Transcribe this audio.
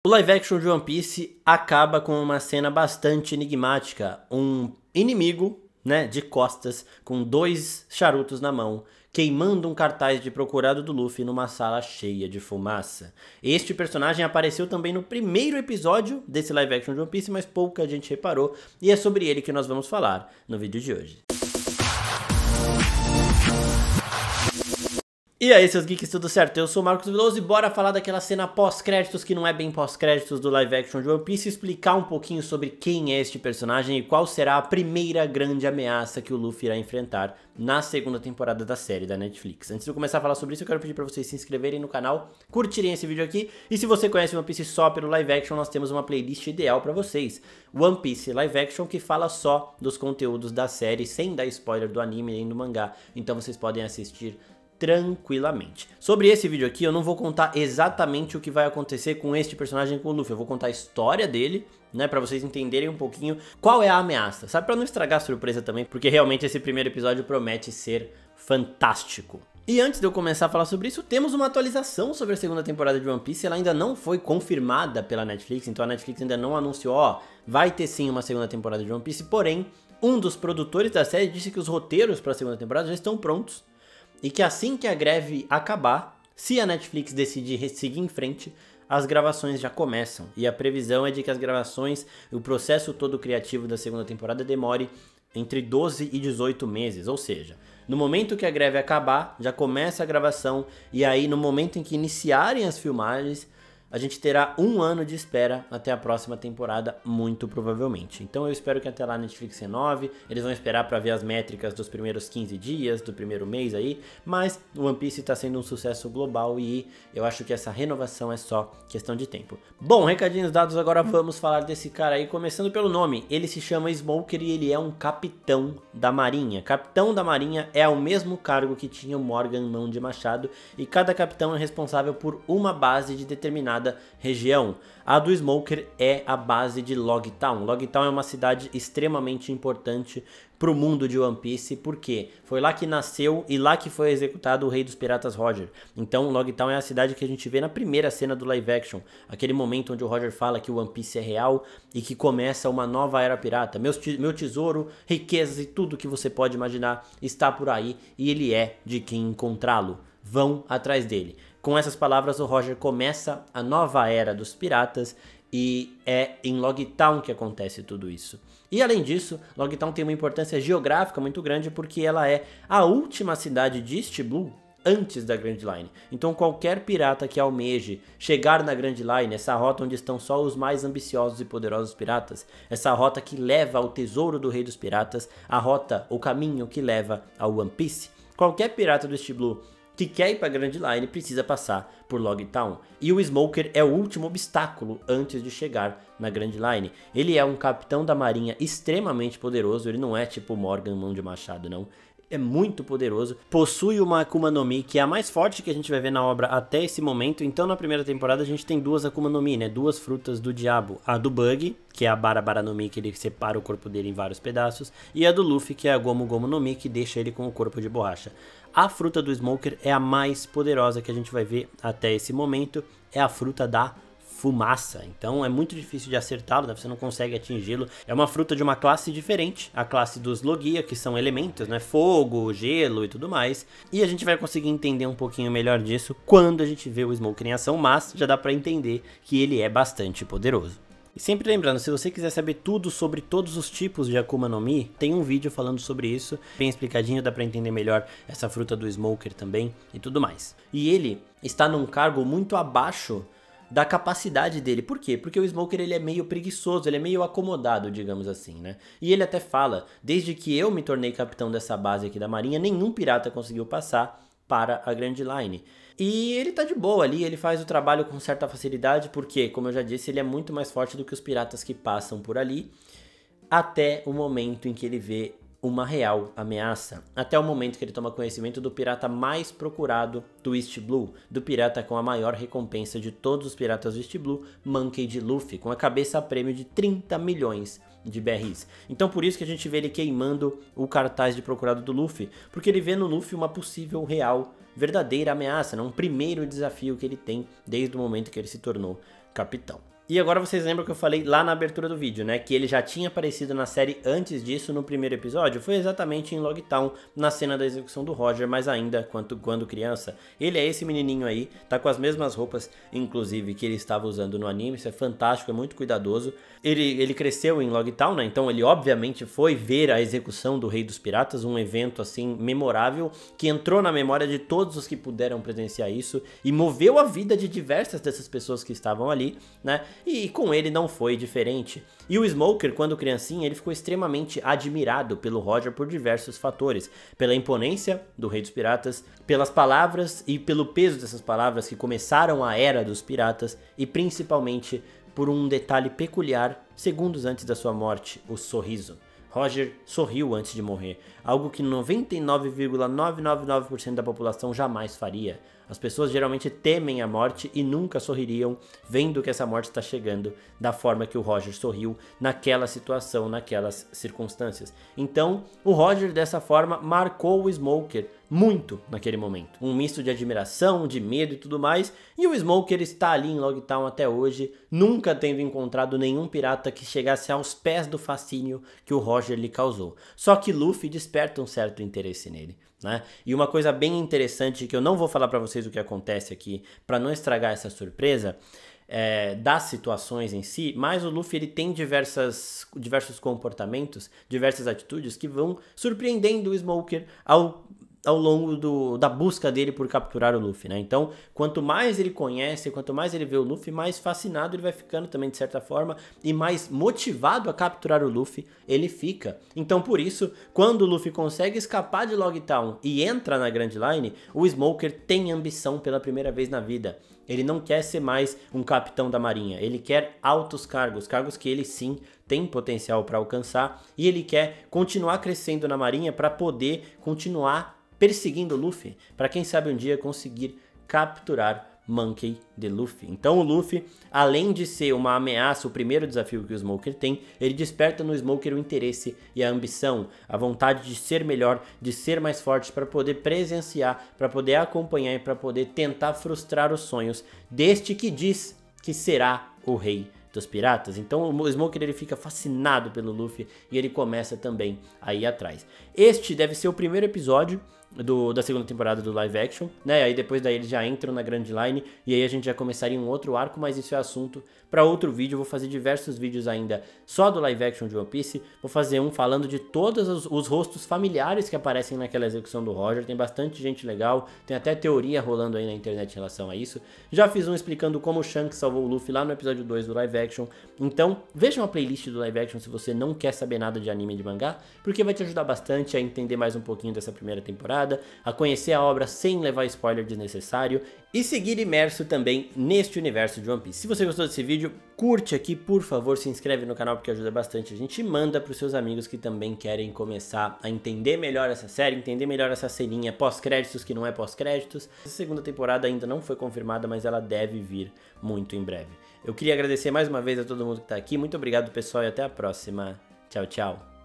O live action de One Piece acaba com uma cena bastante enigmática. Um inimigo, de costas, com 2 charutos na mão, queimando um cartaz de procurado do Luffy numa sala cheia de fumaça. Este personagem apareceu também no primeiro episódio desse live action de One Piece, mas pouca gente reparou, e é sobre ele que nós vamos falar no vídeo de hoje. E aí, seus geeks, tudo certo? Eu sou o Marcos Veloso e bora falar daquela cena pós-créditos que não é bem pós-créditos do live action de One Piece e explicar um pouquinho sobre quem é este personagem e qual será a primeira grande ameaça que o Luffy irá enfrentar na segunda temporada da série da Netflix. Antes de eu começar a falar sobre isso, eu quero pedir pra vocês se inscreverem no canal, curtirem esse vídeo aqui, e se você conhece One Piece só pelo live action, nós temos uma playlist ideal pra vocês. One Piece Live Action, que fala só dos conteúdos da série, sem dar spoiler do anime nem do mangá, então vocês podem assistir tranquilamente. Sobre esse vídeo aqui, eu não vou contar exatamente o que vai acontecer com este personagem, com o Luffy. Eu vou contar a história dele, pra vocês entenderem um pouquinho qual é a ameaça, sabe? Pra não estragar a surpresa também, porque realmente esse primeiro episódio promete ser fantástico. E antes de eu começar a falar sobre isso, temos uma atualização sobre a segunda temporada de One Piece. Ela ainda não foi confirmada pela Netflix, então a Netflix ainda não anunciou, vai ter sim uma segunda temporada de One Piece, porém, um dos produtores da série disse que os roteiros para a segunda temporada já estão prontos. E que assim que a greve acabar, se a Netflix decidir seguir em frente, as gravações já começam. E a previsão é de que as gravações, o processo todo criativo da segunda temporada demore entre 12 e 18 meses. Ou seja, no momento que a greve acabar, já começa a gravação. E aí no momento em que iniciarem as filmagens, a gente terá 1 ano de espera até a próxima temporada, muito provavelmente. Então eu espero que até lá a Netflix renove, eles vão esperar para ver as métricas dos primeiros 15 dias, do primeiro mês aí, mas o One Piece está sendo um sucesso global e eu acho que essa renovação é só questão de tempo. Bom, recadinhos dados, agora vamos falar desse cara aí, começando pelo nome. Ele se chama Smoker e ele é um capitão da marinha. Capitão da marinha é o mesmo cargo que tinha o Morgan Mão de Machado e cada capitão é responsável por uma base de determinada região. A do Smoker é a base de Logtown. Logtown é uma cidade extremamente importante para o mundo de One Piece, porque foi lá que nasceu e lá que foi executado o Rei dos Piratas Roger. Então Logtown é a cidade que a gente vê na primeira cena do live action, aquele momento onde o Roger fala que o One Piece é real e que começa uma nova era pirata. Meu tesouro, riquezas e tudo que você pode imaginar está por aí e ele é de quem encontrá-lo. Vão atrás dele. Com essas palavras, o Roger começa a nova era dos piratas e é em Logtown que acontece tudo isso. E além disso, Logtown tem uma importância geográfica muito grande porque ela é a última cidade de East Blue antes da Grand Line. Então qualquer pirata que almeje chegar na Grand Line, essa rota onde estão só os mais ambiciosos e poderosos piratas, essa rota que leva ao tesouro do Rei dos Piratas, a rota, o caminho que leva ao One Piece, qualquer pirata do East Blue que quer ir para Grand Line precisa passar por Logtown. E o Smoker é o último obstáculo antes de chegar na Grand Line. Ele é um capitão da marinha extremamente poderoso, ele não é tipo Morgan Mão de Machado não. É muito poderoso, possui uma Akuma no Mi que é a mais forte que a gente vai ver na obra até esse momento. Então na primeira temporada a gente tem 2 Akuma no Mi, 2 frutas do diabo. A do Bug, que é a Bara Bara no Mi, que ele separa o corpo dele em vários pedaços, e a do Luffy, que é a Gomu Gomu no Mi, que deixa ele com o corpo de borracha. A fruta do Smoker é a mais poderosa que a gente vai ver até esse momento, é a fruta da fumaça, então é muito difícil de acertá-lo, você não consegue atingi-lo. É uma fruta de uma classe diferente, a classe dos Logia, que são elementos, fogo, gelo e tudo mais, e a gente vai conseguir entender um pouquinho melhor disso quando a gente vê o Smoker em ação, mas já dá pra entender que ele é bastante poderoso. E sempre lembrando, se você quiser saber tudo sobre todos os tipos de Akuma no Mi, tem um vídeo falando sobre isso, bem explicadinho, dá pra entender melhor essa fruta do Smoker também e tudo mais. E ele está num cargo muito abaixo da capacidade dele. Por quê? Porque o Smoker ele é meio preguiçoso, ele é meio acomodado, digamos assim, E ele até fala, desde que eu me tornei capitão dessa base aqui da marinha, nenhum pirata conseguiu passar para a Grand Line. E ele tá de boa ali, ele faz o trabalho com certa facilidade, porque, como eu já disse, ele é muito mais forte do que os piratas que passam por ali, até o momento em que ele vê uma real ameaça, até o momento que ele toma conhecimento do pirata mais procurado do East Blue, do pirata com a maior recompensa de todos os piratas do East Blue, Monkey D. Luffy, com a cabeça a prêmio de 30 milhões de berries. Então por isso que a gente vê ele queimando o cartaz de procurado do Luffy, porque ele vê no Luffy uma possível real verdadeira ameaça, um primeiro desafio que ele tem desde o momento que ele se tornou capitão. E agora vocês lembram que eu falei lá na abertura do vídeo, né? Que ele já tinha aparecido na série antes disso, no primeiro episódio. Foi exatamente em Logtown, na cena da execução do Roger, mas ainda quando criança. Ele é esse menininho aí, tá com as mesmas roupas, inclusive, que ele estava usando no anime. Isso é fantástico, é muito cuidadoso. Ele cresceu em Logtown, né? Então ele obviamente foi ver a execução do Rei dos Piratas, um evento assim memorável, que entrou na memória de todos os que puderam presenciar isso e moveu a vida de diversas dessas pessoas que estavam ali, né? E com ele não foi diferente. E o Smoker, quando criancinha, ele ficou extremamente admirado pelo Roger por diversos fatores. Pela imponência do Rei dos Piratas, pelas palavras e pelo peso dessas palavras que começaram a Era dos Piratas e principalmente por um detalhe peculiar, segundos antes da sua morte, o sorriso. Roger sorriu antes de morrer, algo que 99,999% da população jamais faria. As pessoas geralmente temem a morte e nunca sorririam vendo que essa morte está chegando da forma que o Roger sorriu naquela situação, naquelas circunstâncias. Então, o Roger dessa forma marcou o Smoker muito naquele momento. Um misto de admiração, de medo e tudo mais. E o Smoker está ali em Logtown até hoje, nunca tendo encontrado nenhum pirata que chegasse aos pés do fascínio que o Roger lhe causou. Só que Luffy desperta um certo interesse nele, né? E uma coisa bem interessante que eu não vou falar pra vocês o que acontece aqui pra não estragar essa surpresa das situações em si, mas o Luffy ele tem diversos comportamentos, diversas atitudes que vão surpreendendo o Smoker ao longo da busca dele por capturar o Luffy, né? Então, quanto mais ele conhece, quanto mais ele vê o Luffy, mais fascinado ele vai ficando também de certa forma e mais motivado a capturar o Luffy ele fica. Então, por isso, quando o Luffy consegue escapar de Logtown e entra na Grand Line, o Smoker tem ambição pela primeira vez na vida. Ele não quer ser mais um capitão da marinha, ele quer altos cargos, cargos que ele sim tem potencial para alcançar e ele quer continuar crescendo na marinha para poder continuar perseguindo o Luffy, para quem sabe um dia conseguir capturar Monkey D. Luffy. Então o Luffy, além de ser uma ameaça, o primeiro desafio que o Smoker tem, ele desperta no Smoker o interesse e a ambição, a vontade de ser melhor, de ser mais forte para poder presenciar, para poder acompanhar e para poder tentar frustrar os sonhos deste que diz que será o rei dos piratas. Então o Smoker ele fica fascinado pelo Luffy e ele começa também a ir atrás. Este deve ser o primeiro episódio da segunda temporada do live action, né? Aí depois daí eles já entram na Grand Line e aí a gente já começaria um outro arco, mas isso é assunto para outro vídeo. Eu vou fazer diversos vídeos ainda só do live action de One Piece. Vou fazer um falando de todos os rostos familiares que aparecem naquela execução do Roger. Tem bastante gente legal, tem até teoria rolando aí na internet em relação a isso. Já fiz um explicando como o Shanks salvou o Luffy lá no episódio 2 do live action. Então veja uma playlist do live action se você não quer saber nada de anime e de mangá, porque vai te ajudar bastante a entender mais um pouquinho dessa primeira temporada, a conhecer a obra sem levar spoiler desnecessário e seguir imerso também neste universo de One Piece. Se você gostou desse vídeo, curte aqui, por favor, se inscreve no canal porque ajuda bastante a gente e manda para os seus amigos que também querem começar a entender melhor essa série, entender melhor essa ceninha pós-créditos que não é pós-créditos. Essa segunda temporada ainda não foi confirmada, mas ela deve vir muito em breve. Eu queria agradecer mais uma vez a todo mundo que está aqui, muito obrigado pessoal e até a próxima. Tchau, tchau.